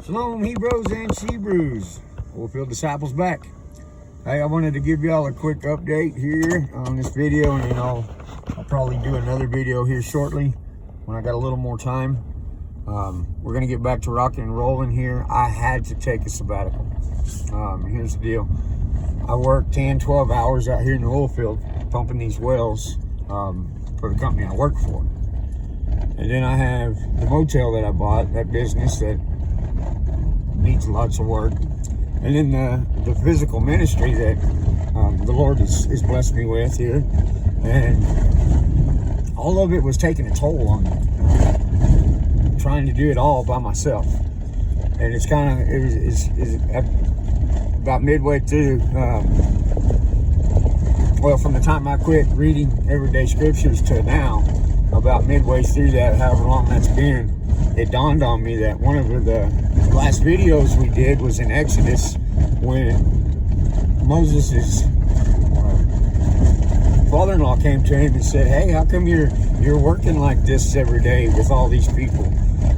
Shalom, Hebrews and Shebrews. OilField disciples back. Hey, I wanted to give y'all a quick update here on this video, and I'll probably do another video here shortly when I got a little more time. We're gonna get back to rocking and rolling here. I had to take a sabbatical. Here's the deal. I work 10, 12 hours out here in the oil field pumping these wells for the company I work for. And then I have the motel that I bought, that business that needs lots of work. And then the physical ministry that the Lord has blessed me with here. And all of it was taking a toll on me. Trying to do it all by myself. And it's kind of, it's about midway through, well, from the time I quit reading everyday scriptures to now, about midway through that, however long that's been, it dawned on me that one of the last videos we did was in Exodus when Moses' father-in-law came to him and said, "Hey, how come you're working like this every day with all these people?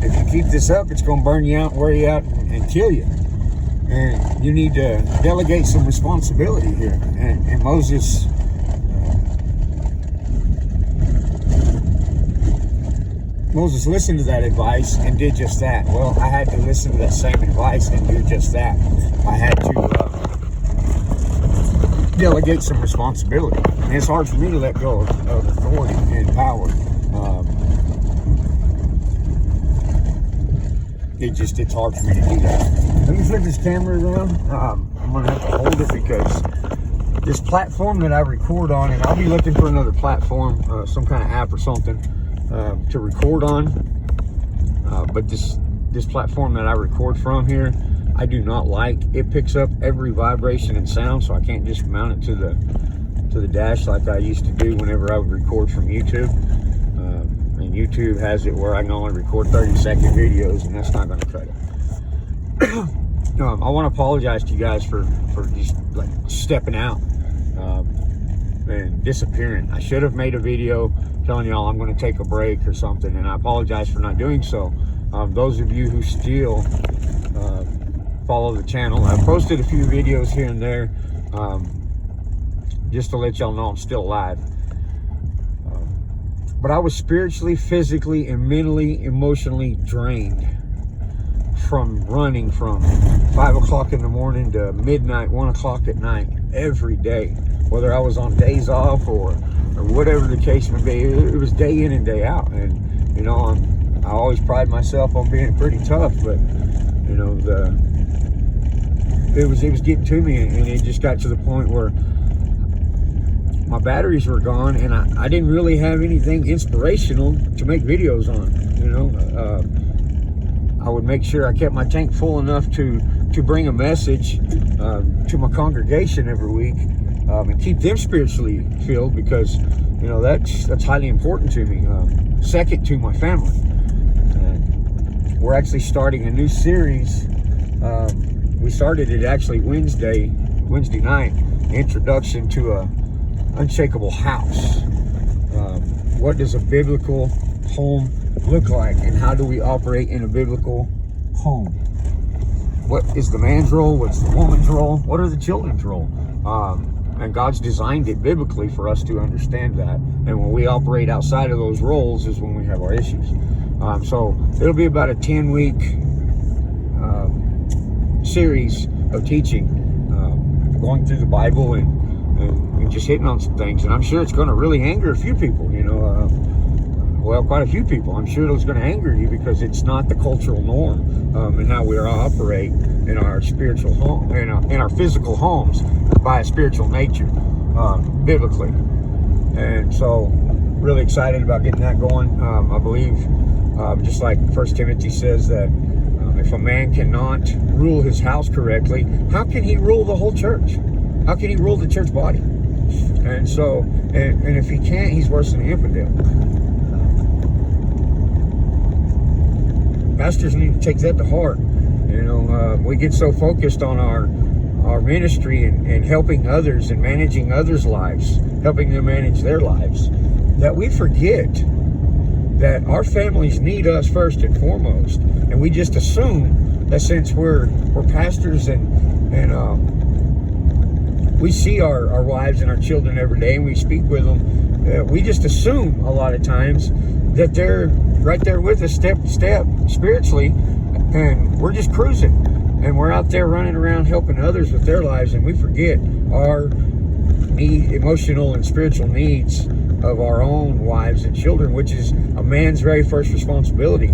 If you keep this up, it's going to burn you out, wear you out, and kill you. And you need to delegate some responsibility here." And Moses listened to that advice and did just that. Well, I had to listen to that same advice and do just that. I had to delegate some responsibility. And it's hard for me to let go of authority and power. It's hard for me to do that. Let me flip this camera around. I'm going to have to hold it because this platform that I record on, and I'll be looking for another platform, some kind of app or something, to record on, but this platform that I record from here, I do not like. It picks up every vibration and sound, so I can't just mount it to the dash like I used to do whenever I would record from YouTube. And YouTube has it where I can only record 30-second videos, and that's not going to cut it. I want to apologize to you guys for just like stepping out and disappearing. I should have made a video telling y'all I'm going to take a break or something, and I apologize for not doing so. Those of you who still follow the channel, I've posted a few videos here and there just to let y'all know I'm still alive. But I was spiritually, physically, and mentally, emotionally drained from running from 5 o'clock in the morning to midnight, 1 o'clock at night, every day. Whether I was on days off or whatever the case may be, it was day in and day out. And you know, I always pride myself on being pretty tough, but you know, it was getting to me, and it just got to the point where my batteries were gone, and I didn't really have anything inspirational to make videos on. You know, I would make sure I kept my tank full enough to bring a message to my congregation every week. And keep them spiritually filled, because you know that's highly important to me. Second to my family. And we're actually starting a new series. We started it actually Wednesday night. Introduction to a unshakable house. What does a biblical home look like, and how do we operate in a biblical home? What is the man's role? What's the woman's role? What are the children's role? And God's designed it biblically for us to understand that. And when we operate outside of those roles is when we have our issues. So it'll be about a 10-week series of teaching, going through the Bible and just hitting on some things. And I'm sure it's going to really anger a few people, you know, well, quite a few people. I'm sure it's going to anger you because it's not the cultural norm in how we operate in our spiritual home, in our physical homes by a spiritual nature, biblically. And so, really excited about getting that going. I believe, just like 1 Timothy says, that if a man cannot rule his house correctly, how can he rule the whole church? How can he rule the church body? And so, and if he can't, he's worse than an infidel. Pastors need to take that to heart. You know, we get so focused on our ministry and helping others and managing others' lives, helping them manage their lives, that we forget that our families need us first and foremost. And we just assume that since we're pastors and we see our wives and our children every day, and we speak with them, we just assume a lot of times that they're right there with us step to step spiritually, and we're just cruising, and we're out there running around helping others with their lives, and we forget our emotional and spiritual needs of our own wives and children, which is a man's very first responsibility.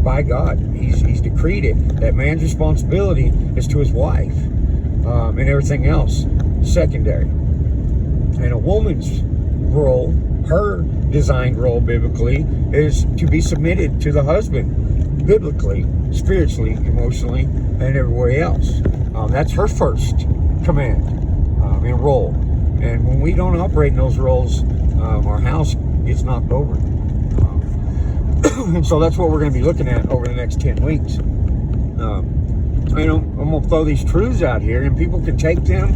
By God, he's decreed it that man's responsibility is to his wife, and everything else secondary. And a woman's role, her designed role biblically, is to be submitted to the husband, biblically, spiritually, emotionally, and everywhere else. That's her first command and role. And when we don't operate in those roles, our house gets knocked over. And so that's what we're going to be looking at over the next 10 weeks. I'm going to throw these truths out here, and people can take them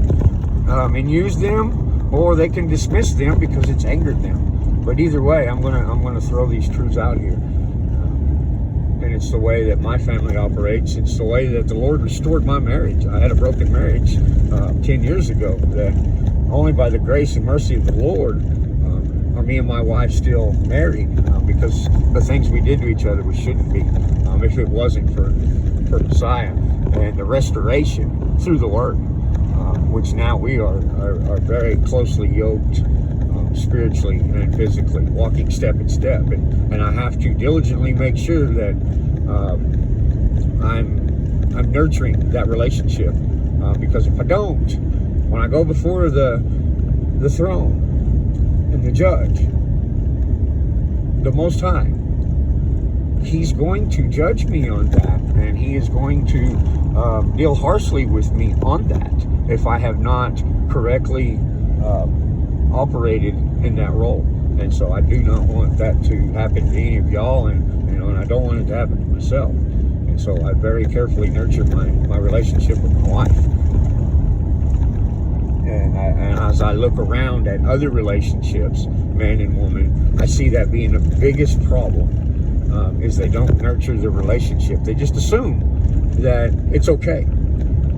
and use them, or they can dismiss them because it's angered them. But either way, I'm going to throw these truths out here. And it's the way that my family operates. It's the way that the Lord restored my marriage. I had a broken marriage 10 years ago, that only by the grace and mercy of the Lord are me and my wife still married, because the things we did to each other we shouldn't be, if it wasn't for Messiah and the restoration through the Word, which now we are very closely yoked spiritually and physically, walking step in step, and I have to diligently make sure that I'm nurturing that relationship, because if I don't, when I go before the throne and the judge, the Most High, he's going to judge me on that, and he is going to deal harshly with me on that if I have not correctly operated in that role. And so I do not want that to happen to any of y'all, and I don't want it to happen to myself. And so I very carefully nurture my relationship with my wife. And as I look around at other relationships, man and woman, I see that being the biggest problem, is they don't nurture the relationship. They just assume that it's okay.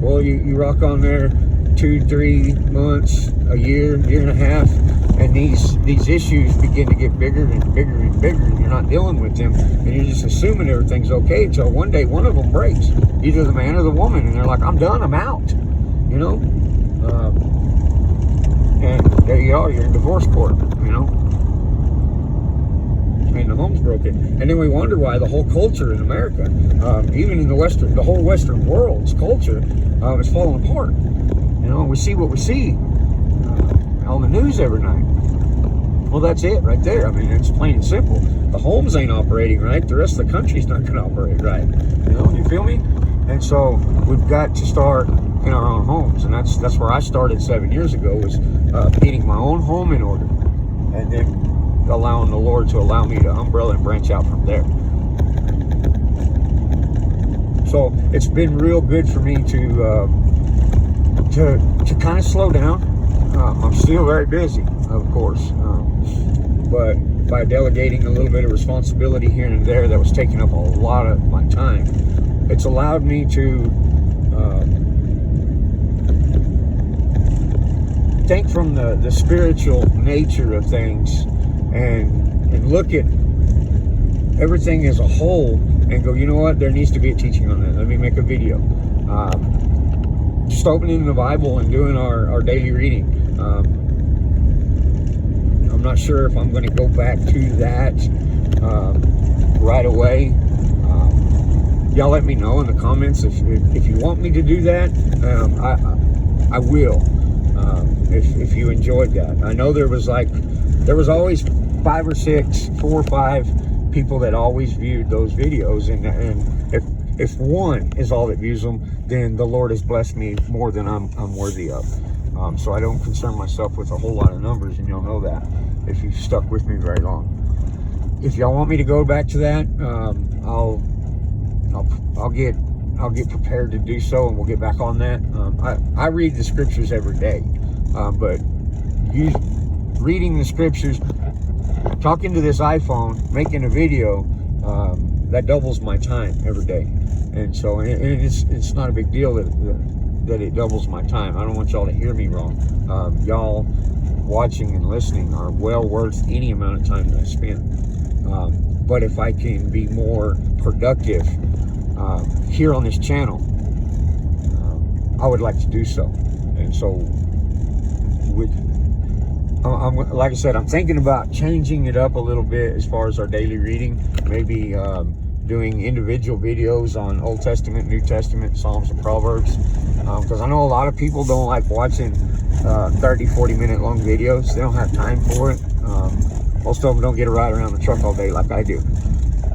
Well, you rock on there 2-3 months, a year and a half, and these issues begin to get bigger and bigger and bigger, and you're not dealing with them, and you're just assuming everything's okay until one day one of them breaks, either the man or the woman, and they're like, I'm done, I'm out, and there you are, you're in divorce court, and the home's broken. And then we wonder why the whole culture in America, even in the whole Western world's culture, is falling apart. We see what we see on the news every night. Well, that's it right there. I mean, it's plain and simple. The homes ain't operating right. The rest of the country's not going to operate right. You feel me? And so we've got to start in our own homes, and that's where I started 7 years ago, was getting my own home in order, and then allowing the Lord to allow me to umbrella and branch out from there. So it's been real good for me to kind of slow down. I'm still very busy, of course, but by delegating a little bit of responsibility here and there that was taking up a lot of my time, it's allowed me to think from the spiritual nature of things, and look at everything as a whole and go, you know what, there needs to be a teaching on that. Let me make a video. Just opening the Bible and doing our daily reading. I'm not sure if I'm going to go back to that right away. Y'all let me know in the comments if you want me to do that. I will, if you enjoyed that. I know there was always 4 or 5 people that always viewed those videos, and if one is all that views them, then the Lord has blessed me more than I'm worthy of. So I don't concern myself with a whole lot of numbers, and you'll know that if you've stuck with me very long. If y'all want me to go back to that, I'll get prepared to do so, and we'll get back on that. I read the scriptures every day, but reading the scriptures, talking to this iPhone, making a video, that doubles my time every day. And so, and it's not a big deal that it doubles my time. I don't want y'all to hear me wrong. Y'all watching and listening are well worth any amount of time that I spend. But if I can be more productive here on this channel, I would like to do so. And so, like I said, I'm thinking about changing it up a little bit as far as our daily reading. Maybe doing individual videos on Old Testament, New Testament, Psalms, and Proverbs. Because I know a lot of people don't like watching 30, 40-minute long videos. They don't have time for it. Most of them don't get to ride around the truck all day like I do.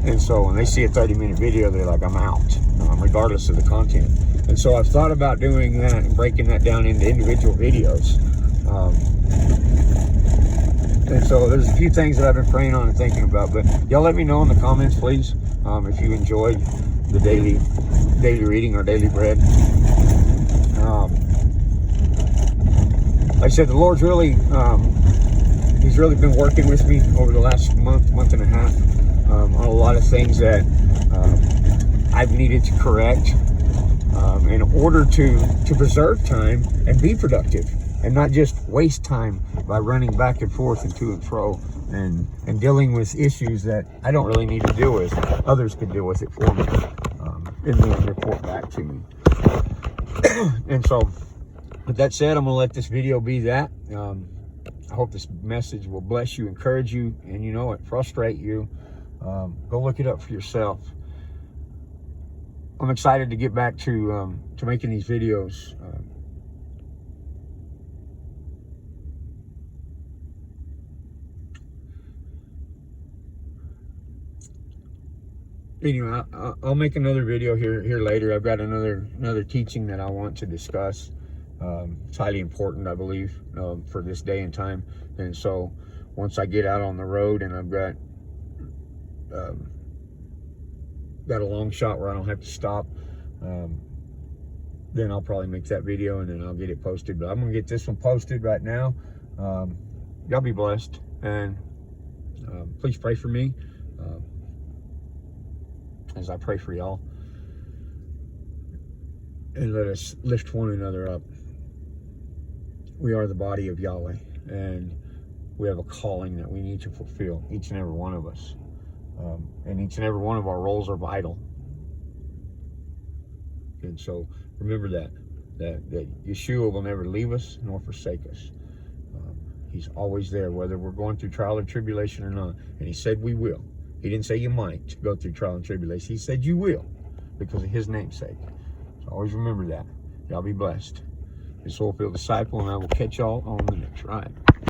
And so when they see a 30-minute video, they're like, I'm out, regardless of the content. And so I've thought about doing that and breaking that down into individual videos. And so there's a few things that I've been praying on and thinking about. But y'all let me know in the comments, please, if you enjoyed the daily reading or daily bread. Like I said, the Lord's really, He's really been working with me over the last month and a half on a lot of things that I've needed to correct in order to preserve time and be productive and not just waste time by running back and forth and to and fro and dealing with issues that I don't really need to deal with. Others can deal with it for me and then report back to me. And so, with that said, I'm going to let this video be that. I hope this message will bless you, encourage you, and frustrate you. Go look it up for yourself. I'm excited to get back to making these videos. Anyway, I'll make another video here later. I've got another teaching that I want to discuss. It's highly important, I believe, for this day and time. And so once I get out on the road and I've got a long shot where I don't have to stop, then I'll probably make that video and then I'll get it posted. But I'm gonna get this one posted right now. Y'all be blessed, and please pray for me as I pray for y'all, and let us lift one another up. We are the body of Yahweh, and we have a calling that we need to fulfill, each and every one of us. And each and every one of our roles are vital. And so remember that Yeshua will never leave us nor forsake us. He's always there, whether we're going through trial or tribulation or not. And he said we will. He didn't say you might go through trial and tribulation. He said you will, because of his name's sake. So always remember that. Y'all be blessed. It's OilField Disciple, and I will catch y'all on the next ride.